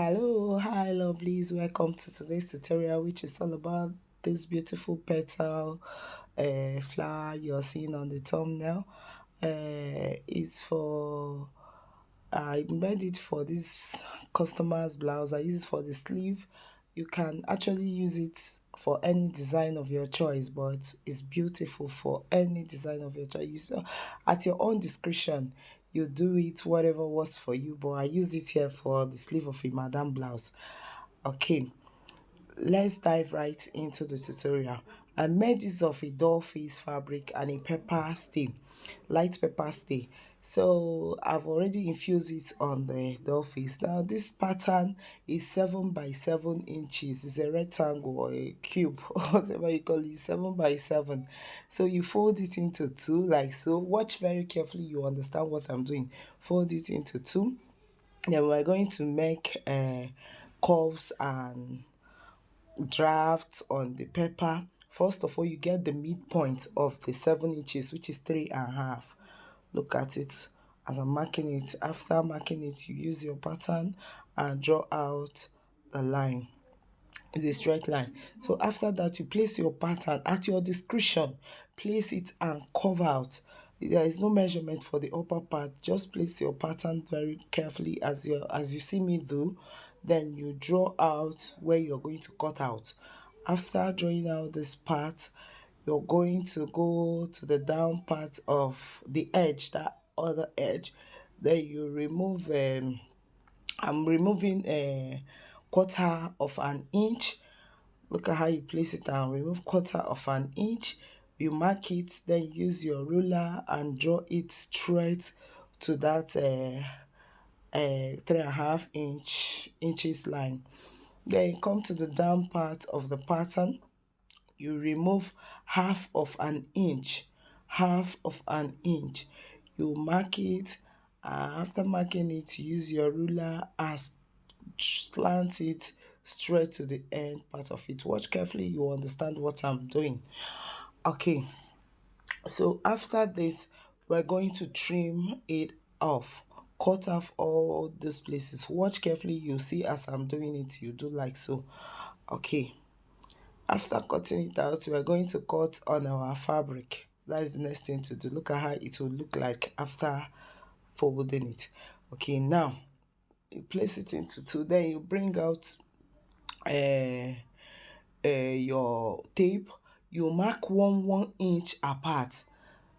Hello, hi lovelies, welcome to today's tutorial, which is all about this beautiful petal flower you're seeing on the thumbnail. It's for I made it for this customer's blouse. I use it for the sleeve. You can actually use it for any design of your choice, but it's beautiful for any design of your choice. At your own discretion, you do it whatever works for you, but I used it here for the sleeve of a madam blouse. Okay, let's dive right into the tutorial. I made use of a doll face fabric and a pepper stay, light pepper stay. So I've already infused it on the doll face. Now this pattern is 7 by 7 inches. It's a rectangle or a cube or whatever you call it, 7 by 7. So you fold it into two like so. Watch very carefully, you understand what I'm doing. Fold it into two. Then we're going to make curves and draft on the paper. First of all, you get the midpoint of the 7 inches, which is 3.5. Look at it as I'm marking it. After marking it, you use your pattern and draw out the line. It's a straight line. So after that, you place your pattern at your discretion. Place it and curve out. There is no measurement for the upper part. Just place your pattern very carefully as you see me do. Then you draw out where you're going to cut out. After drawing out this part, you're going to go to the down part of the edge, that other edge. Then you remove I'm removing a quarter of an inch. Look at how you place it and remove quarter of an inch. You mark it, then use your ruler and draw it straight to that 3.5 inches line. Then you come to the down part of the pattern. You remove half of an inch, half of an inch. You mark it. After marking it, use your ruler as slant it straight to the end part of it. Watch carefully, you understand what I'm doing. Okay, so after this, we're going to trim it off. Cut off all those places. Watch carefully, you see as I'm doing it, you do like so. Okay, after cutting it out, we are going to cut on our fabric. That is the next thing to do. Look at how it will look like after folding it. Okay, now you place it into two, then you bring out uh, your tape. You mark 1 inch apart.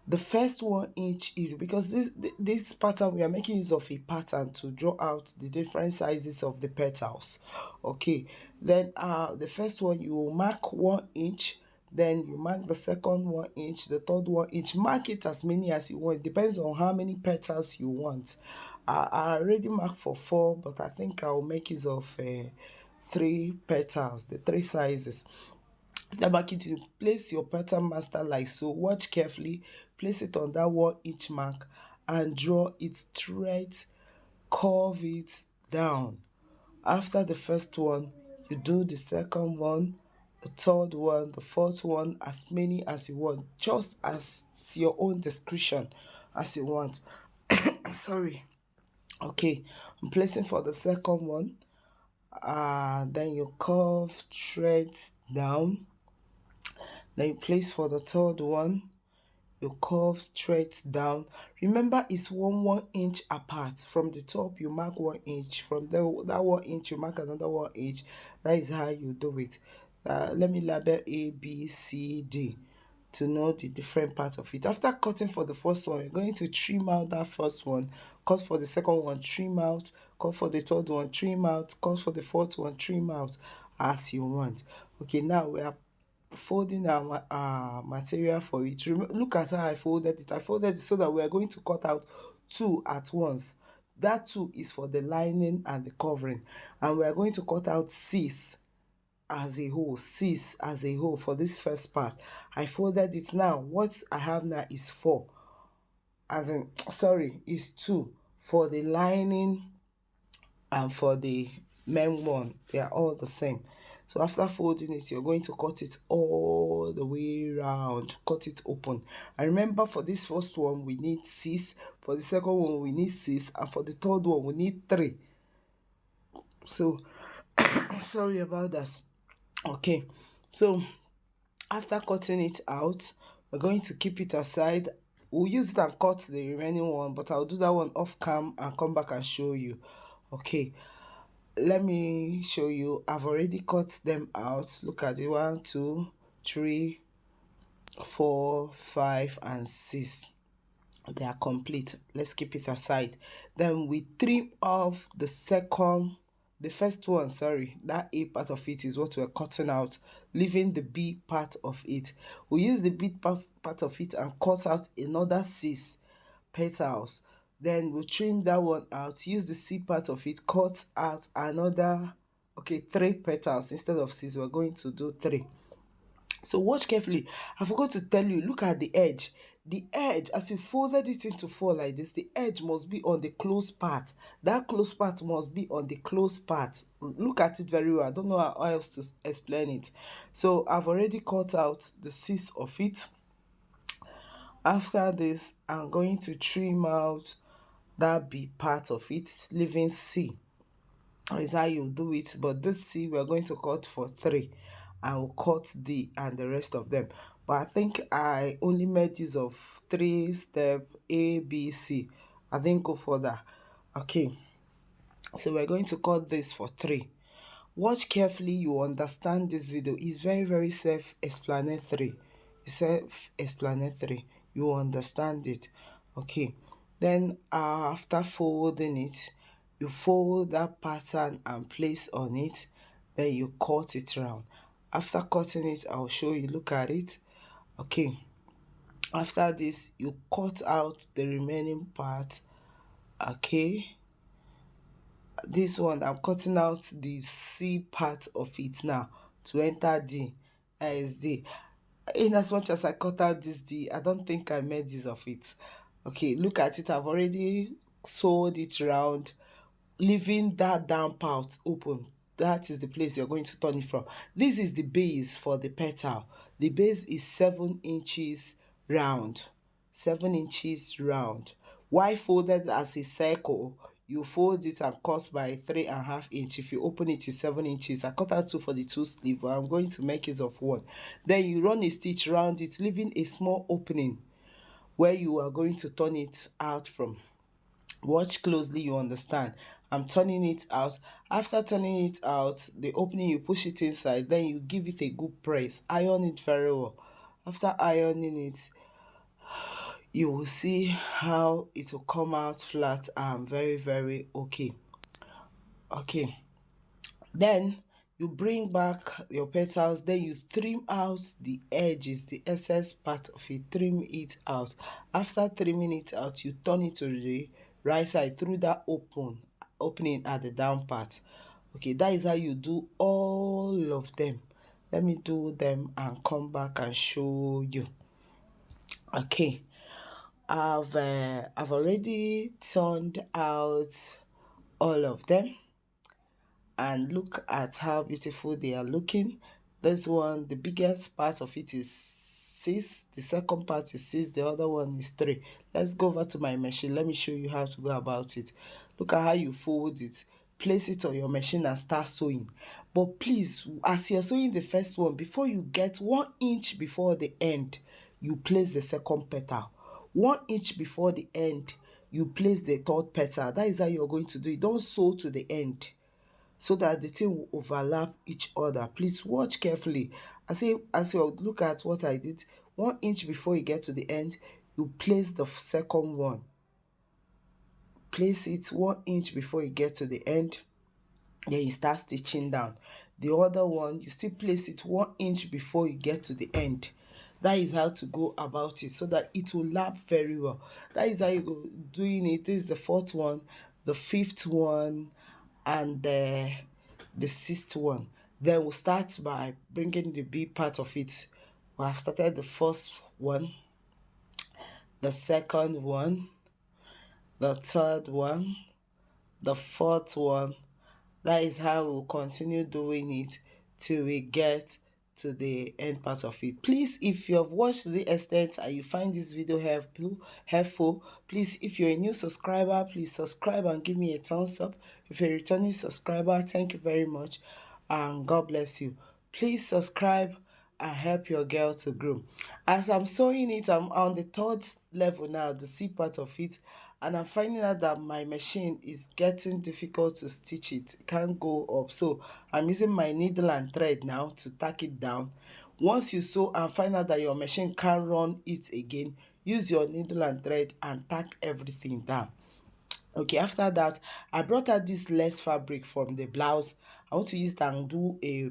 The first 1 inch is because this pattern, we are making use of a pattern to draw out the different sizes of the petals. Okay, then the first one you will mark 1 inch, then you mark the second 1 inch, the third 1 inch. Mark it as many as you want. It depends on how many petals you want. I already marked for 4, but I think I will make use of 3 petals, the 3 sizes. After marking, you place your pattern master like so. Watch carefully, place it on that 1 inch mark and draw it straight, curve it down. After the first one, you do the second one, the third one, the fourth one, as many as you want, just as your own discretion as you want. Sorry. Okay, I'm placing for the second one. Then you curve straight down. Then you place for the third one. You curve straight down. Remember, it's 1 inch apart. From the top, you mark 1 inch. From that 1 inch, you mark another 1 inch. That is how you do it. Let me label A, B, C, D to know the different parts of it. After cutting for the first one, you're going to trim out that first one. Cut for the second one, trim out. Cut for the third one, trim out. Cut for the fourth one, trim out, as you want. Okay, now we are folding our material for it. Look at how I folded it. I folded it so that we are going to cut out two at once. That two is for the lining and the covering, and we are going to cut out 6 as a whole, 6 as a whole for this first part. I folded it. Now what I have now is 4, as in sorry, is 2 for the lining and for the main one. They are all the same. So after folding it, you're going to cut it all the way around, cut it open. And remember, for this first one we need 6, for the second one we need 6, and for the third one we need 3. So sorry about that. Okay, so after cutting it out, we're going to keep it aside. We'll use it and cut the remaining one, but I'll do that one off cam and come back and show you. Okay, let me show you. I've already cut them out. Look at it, 1, 2, 3, 4, 5 and 6. They are complete. Let's keep it aside. Then we trim off the first one, sorry, that A part of it is what we're cutting out, leaving the B part of it. We use the part of it and cut out another 6 petals. Then we'll trim that one out, use the C part of it, cut out another, okay, 3 petals. Instead of 6, we're going to do 3. So watch carefully. I forgot to tell you, look at the edge. The edge, as you folded it into 4 like this, the edge must be on the close part. That close part must be on the close part. Look at it very well. I don't know how else to explain it. So I've already cut out the 6 of it. After this, I'm going to trim out that B part of it, leaving C. Is how you do it, but this C we're going to cut for 3, and we'll cut D and the rest of them. But I think I only made use of 3 step A, B, C. I didn't go further. Okay, so we're going to cut this for 3. Watch carefully, you understand this video. It's very self-explanatory. Self-explanatory. You understand it. Okay, then after folding it, you fold that pattern and place on it, then you cut it round. After cutting it, I'll show you. Look at it. Okay, after this, you cut out the remaining part. Okay, this one I'm cutting out the C part of it now to enter D. That is D. In as much as I cut out this D, I don't think I made use of it. Okay, look at it. I've already sewed it round, leaving that down part open. That is the place you're going to turn it from. This is the base for the petal. The base is 7 inches round. 7 inches round. Why folded as a circle? You fold it and cut by 3.5 inch. If you open it, it's 7 inches. I cut out 2 for the 2 sleeve, but I'm going to make use of 1. Then you run a stitch round it, leaving a small opening where you are going to turn it out from. Watch closely, you understand. I'm turning it out. After turning it out, the opening, you push it inside, then you give it a good press. Iron it very well. After ironing it, you will see how it will come out flat and very okay. Okay, then you bring back your petals, then you trim out the edges, the excess part of it, trim it out. After trimming it out, you turn it to the right side through that opening at the down part. Okay, that is how you do all of them. Let me do them and come back and show you. Okay, I've already turned out all of them, and look at how beautiful they are looking. This one, the biggest part of it is 6, the second part is 6, the other one is 3. Let's go over to my machine. Let me show you how to go about it. Look at how you fold it, place it on your machine and start sewing. But please, as you're sewing the first one, before you get 1 inch before the end, you place the second petal. 1 inch before the end, you place the third petal. That is how you're going to do it. Don't sew to the end, so that the thing will overlap each other. Please watch carefully. As you look at what I did. 1 inch before you get to the end, you place the second one. Place it 1 inch before you get to the end, then you start stitching down. The other one, you still place it 1 inch before you get to the end. That is how to go about it, so that it will lap very well. That is how you go doing it. This is the 4th one, the 5th one, and the 6th one. Then we'll start by bringing the B part of it. We have started the first one, the second one, the third one, the 4th one. That is how we'll continue doing it till we get to the end part of it. Please, if you have watched the extent and you find this video helpful, please, if you're a new subscriber, please subscribe and give me a thumbs up. If you're a returning subscriber, thank you very much and God bless you. Please subscribe and help your girl to grow. As I'm sewing it, I'm on the third level now, the C part of it, and I'm finding out that my machine is getting difficult to stitch it. It can't go up. So I'm using my needle and thread now to tack it down. Once you sew and find out that your machine can't run it again, use your needle and thread and tack everything down. Okay, after that, I brought out this lace fabric from the blouse. I want to use that and do a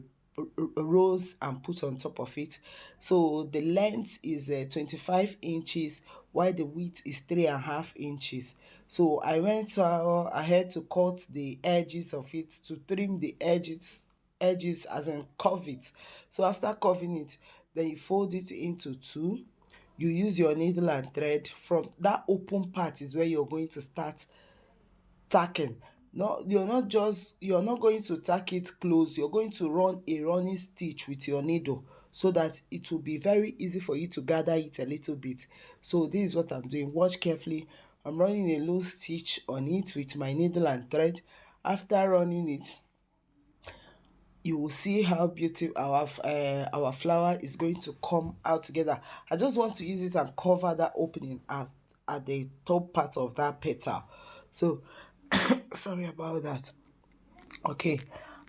rose and put on top of it. So the length is 25 inches while the width is 3.5 inches. So I went ahead to cut the edges of it, to trim the edges as in curve it. So after curving it, then you fold it into two. You use your needle and thread. From that open part is where you're going to start tacking. No, you're not going to tack it close. You're going to run a running stitch with your needle so that it will be very easy for you to gather it a little bit. So this is what I'm doing. Watch carefully. I'm running a loose stitch on it with my needle and thread. After running it, you will see how beautiful our flower is going to come out together. I just want to use it and cover that opening at the top part of that petal. So sorry about that. Okay,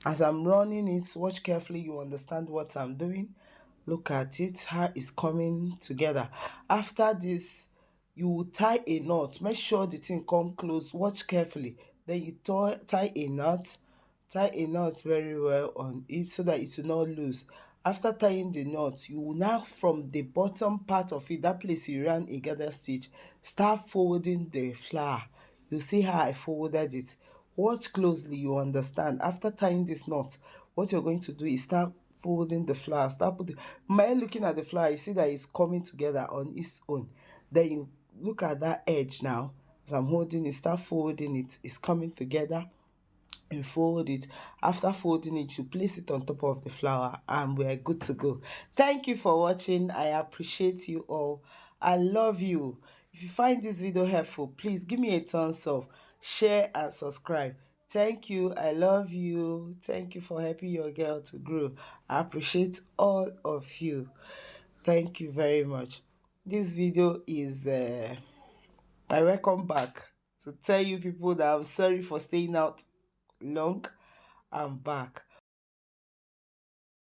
as I'm running it, watch carefully, you understand what I'm doing. Look at it, how it's coming together. After this, you will tie a knot. Make sure the thing come close. Watch carefully. Then you tie a knot. Tie a knot very well on it so that it will not loose. After tying the knot, you will now, from the bottom part of it, that place you ran a gather stitch, start folding the flower. You see how I folded it. Watch closely, you understand. After tying this knot, what you're going to do is start folding the flower. Start putting, by looking at the flower, you see that it's coming together on its own. Then you look at that edge now. As I'm holding it, start folding it. It's coming together. You fold it. After folding it, you place it on top of the flower and we're good to go. Thank you for watching. I appreciate you all. I love you. If you find this video helpful, please give me a thumbs up, share and subscribe. Thank you. I love you. Thank you for helping your girl to grow. I appreciate all of you. Thank you very much. This video is my welcome back to tell you people that I'm sorry for staying out long. I'm back.